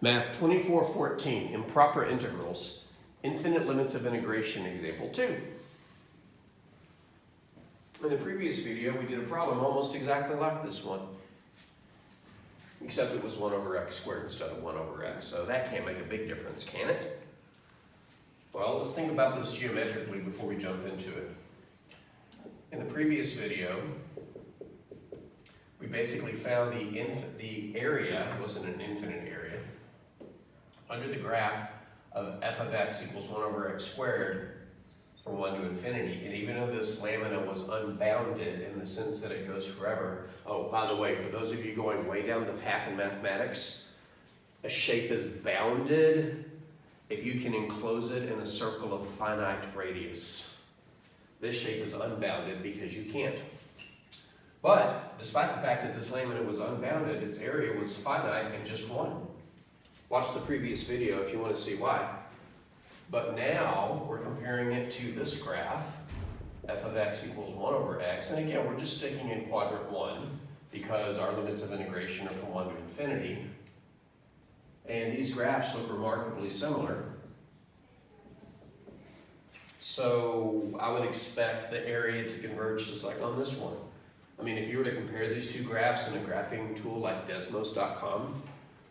Math 2414, improper integrals, infinite limits of integration, example 2. In the previous video, we did a problem almost exactly like this one, except it was 1 over x squared instead of 1 over x, so that can't make a big difference, can it? Well, let's think about this geometrically before we jump into it. In the previous video, we basically found the area wasn't an infinite area under the graph of f of x equals 1 over x squared from 1 to infinity. And even though this lamina was unbounded in the sense that it goes forever, oh, by the way, for those of you going way down the path in mathematics, a shape is bounded if you can enclose it in a circle of finite radius. This shape is unbounded because you can't. But despite the fact that this lamina was unbounded, its area was finite and just 1. Watch the previous video if you want to see why. But now we're comparing it to this graph, f of x equals 1 over x. And again, we're just sticking in quadrant 1 because our limits of integration are from 1 to infinity. And these graphs look remarkably similar. So I would expect the area to converge just like on this one. I mean, if you were to compare these two graphs in a graphing tool like Desmos.com,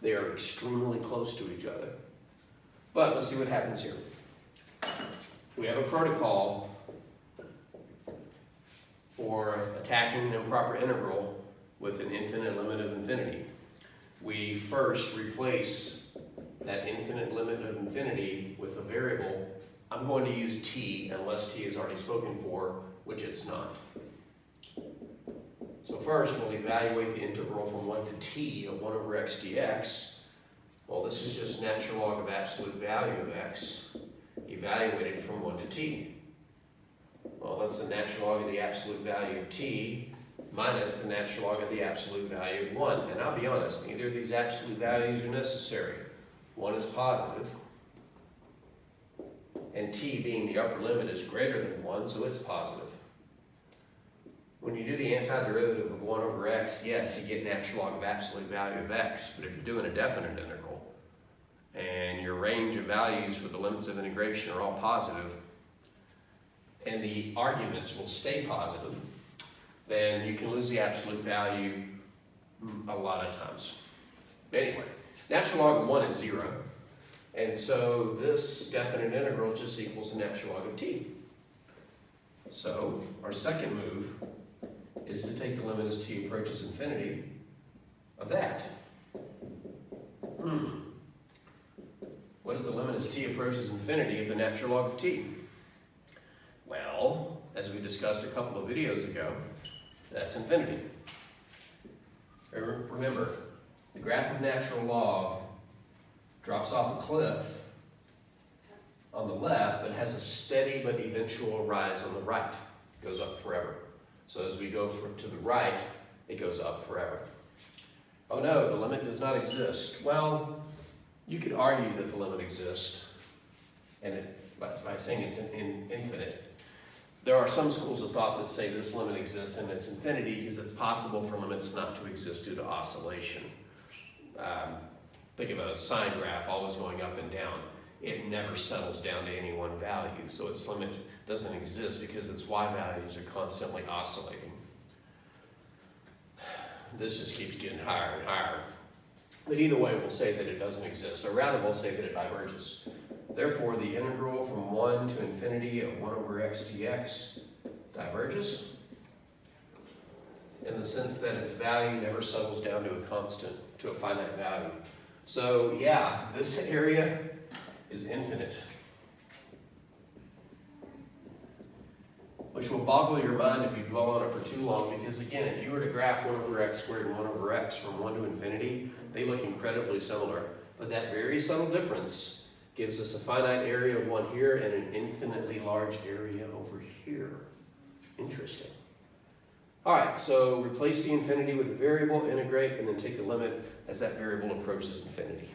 they are extremely close to each other. But let's see what happens here. We have a protocol for attacking an improper integral with an infinite limit of infinity. We first replace that infinite limit of infinity with a variable. I'm going to use t unless t is already spoken for, which it's not. So first, we'll evaluate the integral from 1 to t of 1 over x dx. Well, this is just natural log of absolute value of x evaluated from 1 to t. Well, that's the natural log of the absolute value of t minus the natural log of the absolute value of 1. And I'll be honest, neither of these absolute values are necessary. 1 is positive, and t being the upper limit is greater than 1, so it's positive. When you do the antiderivative of 1 over x, yes, you get natural log of absolute value of x, but if you're doing a definite integral, and your range of values for the limits of integration are all positive, and the arguments will stay positive, then you can lose the absolute value a lot of times. Anyway, natural log of 1 is 0, and so this definite integral just equals the natural log of t. So our second move is to take the limit as t approaches infinity of that. What is the limit as t approaches infinity of the natural log of t? Well, as we discussed a couple of videos ago, that's infinity. Remember, the graph of natural log drops off a cliff on the left, but has a steady but eventual rise on the right. It goes up forever. So as we go to the right, it goes up forever. Oh no, the limit does not exist. Well, you could argue that the limit exists, and by saying it's infinite. There are some schools of thought that say this limit exists and it's infinity because it's possible for limits not to exist due to oscillation. Think of a sine graph always going up and down. It never settles down to any one value, so its limit doesn't exist because its y values are constantly oscillating. This just keeps getting higher and higher. But either way, we'll say that it doesn't exist, or rather we'll say that it diverges. Therefore, the integral from 1 to infinity of 1 over x dx diverges in the sense that its value never settles down to a constant, to a finite value. So yeah, this area is infinite, which will boggle your mind if you dwell on it for too long, because again, if you were to graph 1 over x squared and 1 over x from 1 to infinity, they look incredibly similar, but that very subtle difference gives us a finite area of 1 here and an infinitely large area over here. Interesting. All right, so replace the infinity with a variable, integrate, and then take a limit as that variable approaches infinity.